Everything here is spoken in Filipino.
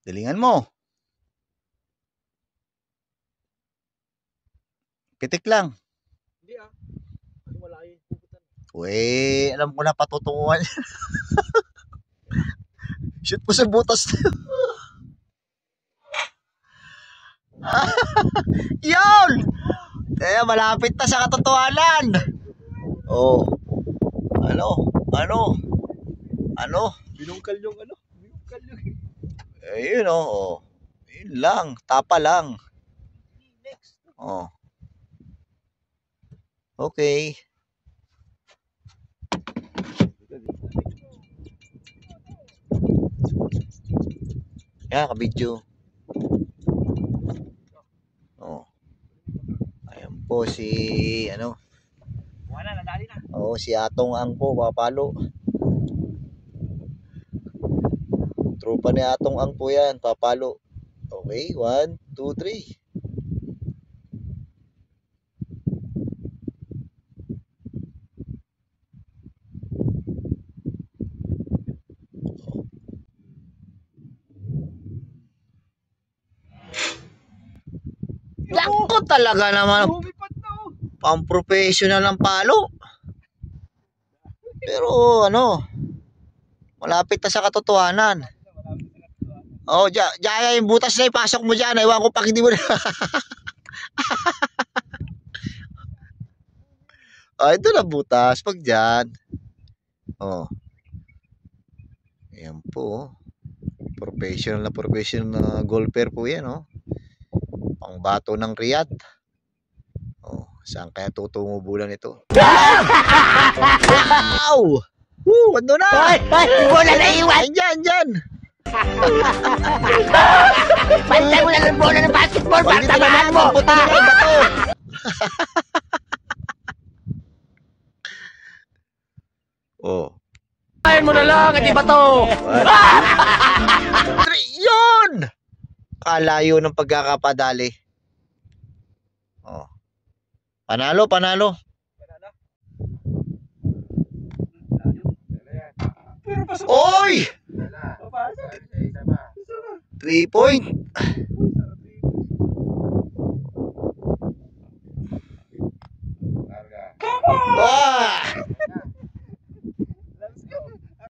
Galingan mo. Pitik lang. Hindi ah. Ano wala yung puputan. Uy, alam ko na patutunguhan. Shoot po sa butas. Yun! Eh, malapit na sa katotohanan. Oh. Ano? Binungkal yung ano? Binungkal yung... Ayun oh. Yun lang, tapa lang. Next. Oh. Okay. Yan, kabidyo. Oh. Ayan po si ano. Wala, nadali na. Oh, si Atong Ang po, papalo. Tropa ni Atong Ang po yan, papalo. Okay, 1, 2, 3. Lako talaga naman. Lumipad na oh. Pang-professional ang palo. Pero ano, malapit na sa katotohanan. Oh, Jaya, yung butas na ipasok mo dyan. Ewan ko pag hindi mo na. Oh, ito na butas. Pag dyan. Oh. Ayan po. Professional na golfer po yan. Oh. Pangbato ng Riyadh. Oh, saan kaya tutungo bulan ito? Wow! Woo, ando na! Hoy! Bola na iwan! Dyan! Pantay mo na ng bola ng basketball para tamaan mo! Puti na yung bato! Oh. Ayain mo na lang at iba to! Yun! Kalayo ng pagkakapadali. Oh. Panalo. Oy! 3 point. Ah!